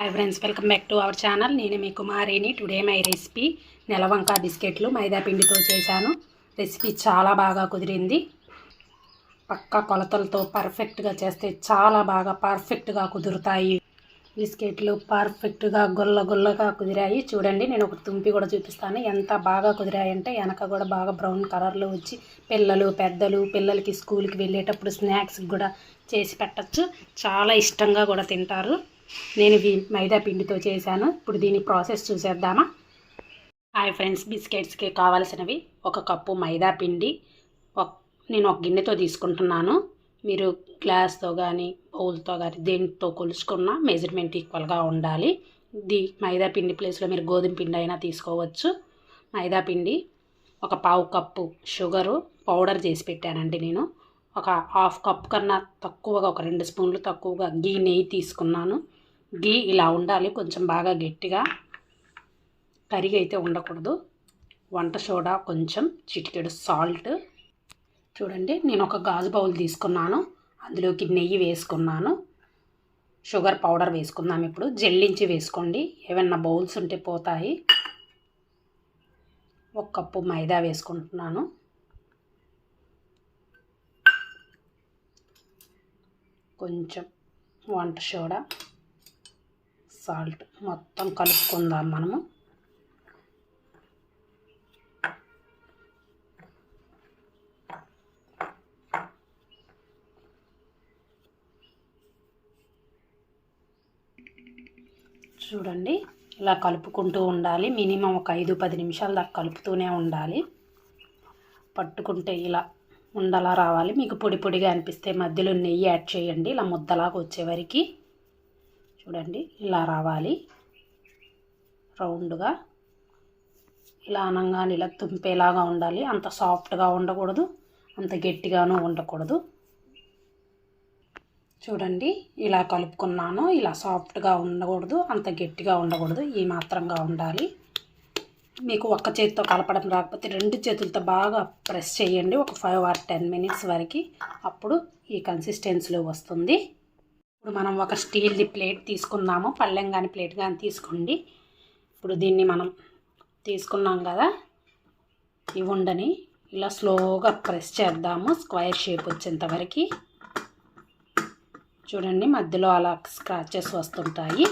Hi friends, welcome back to our channel. నేను మీ కుమారిని. Today my recipe నెలవంక బిస్కెట్లు మైదా పిండితో చేశాను. రెసిపీ చాలా బాగా కుదిరింది. పక్కా కొలతలతో పర్ఫెక్ట్గా చేస్తే చాలా బాగా పర్ఫెక్ట్గా కుదురుతాయి. బిస్కెట్లు పర్ఫెక్ట్గా గుల్లగా కుదిరాయి. చూడండి, నేను ఒక తుంపి కూడా చూపిస్తాను. ఎంత బాగా కుదిరాయంటే వెనక కూడా బాగా బ్రౌన్ కలర్లో వచ్చి పిల్లలకి స్కూల్కి వెళ్ళేటప్పుడు స్నాక్స్కి కూడా చేసి పెట్టచ్చు. చాలా ఇష్టంగా కూడా తింటారు. నేను ఇవి మైదా పిండితో చేశాను. ఇప్పుడు దీని ప్రాసెస్ చూసేద్దామా? హాయ్ ఫ్రెండ్స్, బిస్కెట్స్కి కావాల్సినవి ఒక కప్పు మైదా పిండి. నేను ఒక గిన్నెతో తీసుకుంటున్నాను. మీరు గ్లాస్తో కానీ బౌల్తో కానీ దేనితో కొలుచుకున్న మెజర్మెంట్ ఈక్వల్గా ఉండాలి. మైదా పిండి ప్లేస్లో మీరు గోధుమ పిండి అయినా తీసుకోవచ్చు. మైదా పిండి, ఒక పావు కప్పు షుగరు పౌడర్ చేసి పెట్టానండి. నేను ఒక హాఫ్ కప్ కన్నా తక్కువగా, ఒక 2 స్పూన్లు తక్కువగా నెయ్యి తీసుకున్నాను. గీ ఇలా ఉండాలి, కొంచెం బాగా గట్టిగా, కరిగి అయితే ఉండకూడదు. వంట సోడా కొంచెం, చిటికెడు సాల్ట్. చూడండి, నేను ఒక గాజు బౌల్ తీసుకున్నాను. అందులోకి నెయ్యి వేసుకున్నాను. షుగర్ పౌడర్ వేసుకుందాం. ఇప్పుడు జల్లించి వేసుకోండి, ఏమన్నా బౌల్స్ ఉంటే పోతాయి. 1 కప్పు మైదా వేసుకుంటున్నాను. కొంచెం వంట సోడా, సాల్ట్. మొత్తం కలుపుకుందాం మనము. చూడండి, ఇలా కలుపుకుంటూ ఉండాలి. మినిమం ఒక 5-10 నిమిషాల దాకా కలుపుతూనే ఉండాలి. పట్టుకుంటే ఇలా ఉండలా రావాలి. మీకు పొడి పొడిగా అనిపిస్తే మధ్యలో నెయ్యి యాడ్ చేయండి. ఇలా ముద్దలాగా వచ్చేవరకు చూడండి, ఇలా రావాలి. రౌండ్గా ఇలా అనంగానే ఇలా తుంపేలాగా ఉండాలి. అంత సాఫ్ట్గా ఉండకూడదు, అంత గట్టిగాను ఉండకూడదు. చూడండి, ఇలా కలుపుకున్నాను. ఇలా సాఫ్ట్గా ఉండకూడదు, అంత గట్టిగా ఉండకూడదు, ఈ మాత్రంగా ఉండాలి. మీకు ఒక్క చేతితో కలపడం రాకపోతే 2 చేతులతో బాగా ప్రెస్ చేయండి, ఒక 5 or 10 minutes వరకు. అప్పుడు ఈ కన్సిస్టెన్సీలో వస్తుంది. ఇప్పుడు మనం ఒక స్టీల్ది ప్లేట్ తీసుకుందాము. పళ్ళెం కానీ ప్లేట్ కానీ తీసుకోండి. ఇప్పుడు దీన్ని మనం తీసుకున్నాం కదా, ఈ ఉండని ఇలా స్లోగా ప్రెస్ చేద్దాము, స్క్వేర్ షేప్ వచ్చేంత వరకు. చూడండి, మధ్యలో అలా స్క్రాచెస్ వస్తుంటాయి.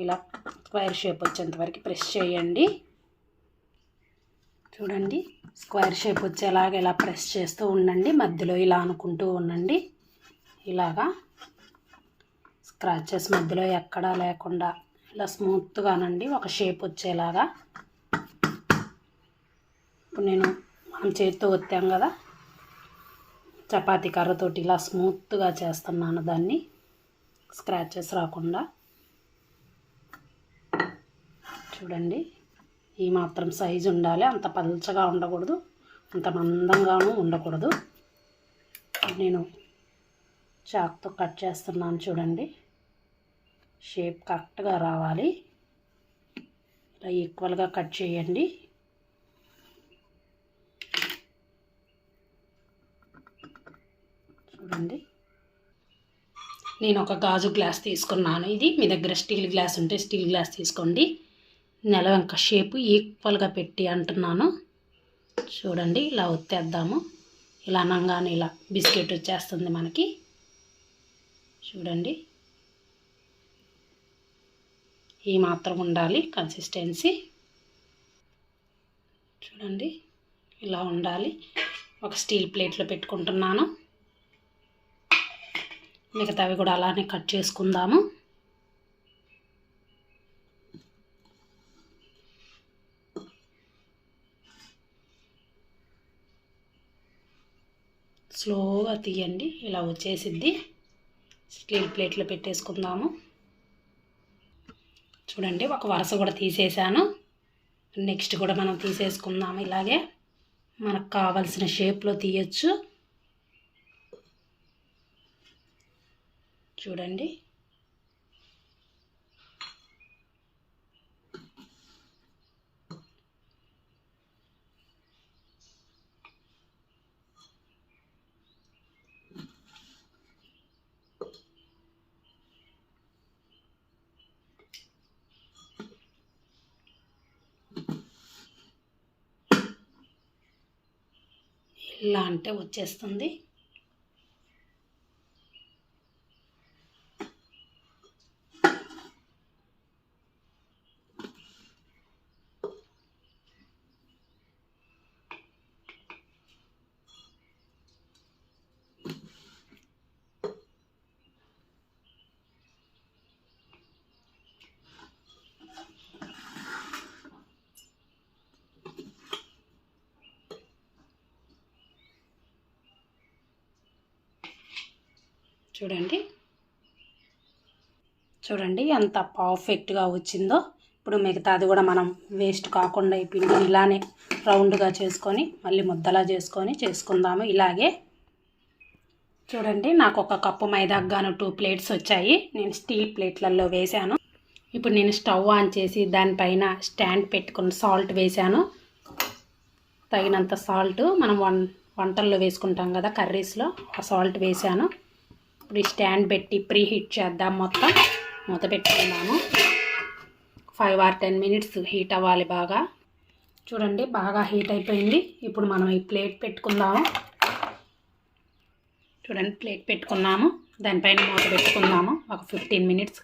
ఇలా స్క్వేర్ షేప్ వచ్చేంత వరకు ప్రెస్ చేయండి. చూడండి, స్క్వేర్ షేప్ వచ్చేలాగా ఇలా ప్రెస్ చేస్తూ ఉండండి. మధ్యలో ఇలా అనుకుంటూ ఉండండి. ఇలాగా స్క్రాచెస్ మధ్యలో ఎక్కడా లేకుండా ఇలా స్మూత్గానండి, ఒక షేప్ వచ్చేలాగా. ఇప్పుడు మనం చేతితో ఒత్తాం కదా, చపాతీ కర్రతోటి ఇలా స్మూత్గా చేస్తున్నాను దాన్ని, స్క్రాచెస్ రాకుండా. చూడండి, ఈ మాత్రం సైజు ఉండాలి. అంత పల్చగా ఉండకూడదు, అంత మందంగాను ఉండకూడదు. నేను చాక్తో కట్ చేస్తున్నాను. చూడండి, షేప్ కరెక్ట్గా రావాలి. ఇలా ఈక్వల్గా కట్ చేయండి. చూడండి, నేను ఒక గాజు గ్లాస్ తీసుకున్నాను. ఇది మీ దగ్గర స్టీల్ గ్లాస్ ఉంటే స్టీల్ గ్లాస్ తీసుకోండి. నెలవంక షేపు ఈక్వల్గా పెట్టి అంటున్నాను. చూడండి, ఇలా ఒత్తేద్దాము. ఇలా అనంగానే ఇలా బిస్కెట్ వచ్చేస్తుంది మనకి. చూడండి, ఈ మాత్రం ఉండాలి కన్సిస్టెన్సీ. చూడండి, ఇలా ఉండాలి. ఒక స్టీల్ ప్లేట్లో పెట్టుకుంటున్నాను. మిగతావి కూడా అలానే కట్ చేసుకుందాము. స్లోగా తీయండి, ఇలా వచ్చేసిద్ది. స్టీల్ ప్లేట్లో పెట్టేసుకుందాము. చూడండి, ఒక వరుస కూడా తీసేసాను. నెక్స్ట్ కూడా మనం తీసేసుకుందాము. ఇలాగే మనకు కావలసిన షేప్లో తీయచ్చు. చూడండి, ఇలా అంటే వచ్చేస్తుంది. చూడండి ఎంత పర్ఫెక్ట్గా వచ్చిందో. ఇప్పుడు మిగతాది కూడా మనం వేస్ట్ కాకుండా ఈ పిండిని ఇలానే రౌండ్గా చేసుకొని మళ్ళీ ముద్దలా చేసుకుందాము. ఇలాగే చూడండి, నాకు ఒక కప్పు మైదాకు గాను 2 ప్లేట్స్ వచ్చాయి. నేను స్టీల్ ప్లేట్లలో వేశాను. ఇప్పుడు నేను స్టవ్ ఆన్ చేసి దానిపైన స్టాండ్ పెట్టుకుని సాల్ట్ వేశాను. తగినంత సాల్ట్ మనం వంటల్లో వేసుకుంటాం కదా కర్రీస్లో, ఆ సాల్ట్ వేశాను. ఇప్పుడు ఈ స్టాండ్ పెట్టి ప్రీ హీట్ చేద్దాం. మొత్తం మూత పెట్టుకున్నాము. 5 or 10 minutes హీట్ అవ్వాలి బాగా. చూడండి బాగా హీట్ అయిపోయింది. ఇప్పుడు మనం ఈ ప్లేట్ పెట్టుకుందాము. చూడండి ప్లేట్ పెట్టుకున్నాము, దానిపైన మూత పెట్టుకుందాము. ఒక 15 minutes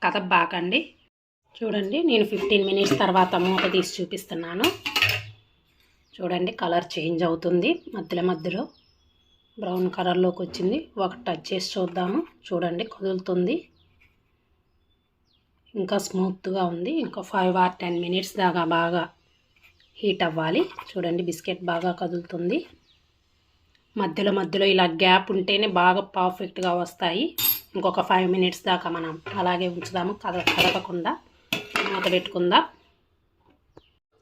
కదపబాకండి. చూడండి నేను 15 minutes తర్వాత మూత తీసి చూపిస్తున్నాను. చూడండి కలర్ చేంజ్ అవుతుంది, మధ్యలో బ్రౌన్ కలర్లోకి వచ్చింది. ఒక టచ్ చేసి చూద్దాము. చూడండి కదులుతుంది, ఇంకా స్మూత్గా ఉంది. ఇంకా 5 or 10 minutes దాకా బాగా హీట్ అవ్వాలి. చూడండి బిస్కెట్ బాగా కదులుతుంది. మధ్యలో ఇలా గ్యాప్ ఉంటేనే బాగా పర్ఫెక్ట్గా వస్తాయి. ఇంకొక 5 minutes దాకా మనం అలాగే ఉంచుదాము, కదపకుండా మూత పెట్టుకుందాం.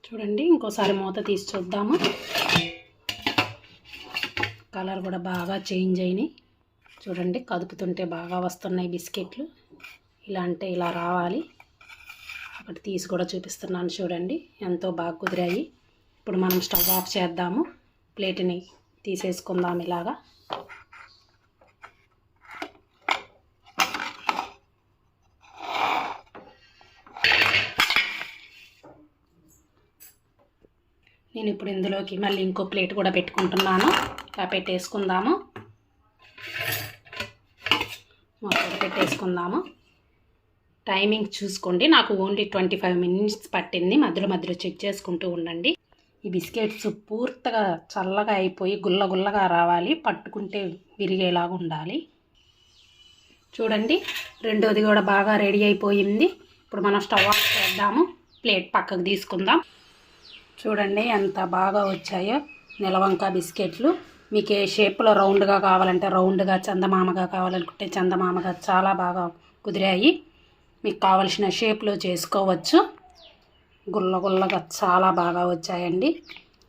చూడండి ఇంకోసారి మూత తీసి చూద్దాము. కలర్ కూడా బాగా చేంజ్ అయినాయి. చూడండి కదుపుతుంటే బాగా వస్తున్నాయి బిస్కెట్లు. ఇలా అంటే ఇలా రావాలి. ఒకటి తీసి కూడా చూపిస్తున్నాను. చూడండి ఎంతో బాగా కుదిరాయి. ఇప్పుడు మనం స్టవ్ ఆఫ్ చేద్దాము. ప్లేట్ని తీసేసుకుందాం ఇలాగా. నేను ఇప్పుడు ఇందులోకి మళ్ళీ ఇంకో ప్లేట్ కూడా పెట్టుకుంటున్నాను. ఇలా పెట్టేసుకుందాము, మొత్తం పెట్టేసుకుందాము. టైమింగ్ చూసుకోండి, నాకు ఓన్లీ 25 minutes పట్టింది. మధ్యలో చెక్ చేసుకుంటూ ఉండండి. ఈ బిస్కెట్స్ పూర్తిగా చల్లగా అయిపోయి గుల్లగా రావాలి, పట్టుకుంటే విరిగేలాగా ఉండాలి. చూడండి రెండోది కూడా బాగా రెడీ అయిపోయింది. ఇప్పుడు మనం స్టవ్ ఆఫ్ చేద్దాము. ప్లేట్ పక్కకు తీసుకుందాం. చూడండి ఎంత బాగా వచ్చాయో నెలవంక బిస్కెట్లు. మీకు ఏ షేప్లో రౌండ్గా కావాలంటే రౌండ్గా, చందమామగా కావాలనుకుంటే చందమామగా చాలా బాగా కుదిరాయి. మీకు కావలసిన షేప్లో చేసుకోవచ్చు. గుల్లగా చాలా బాగా వచ్చాయండి.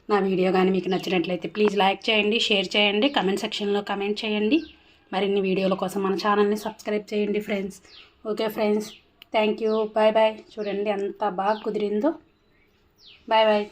నా వీడియో కానీ మీకు నచ్చినట్లయితే ప్లీజ్ లైక్ చేయండి, షేర్ చేయండి, కమెంట్ సెక్షన్లో కమెంట్ చేయండి. మరిన్ని వీడియోల కోసం మన ఛానల్ని సబ్స్క్రైబ్ చేయండి friends. Okay friends, thank you, bye bye. చూడండి ఎంత బాగా కుదిరిందో. Bye bye.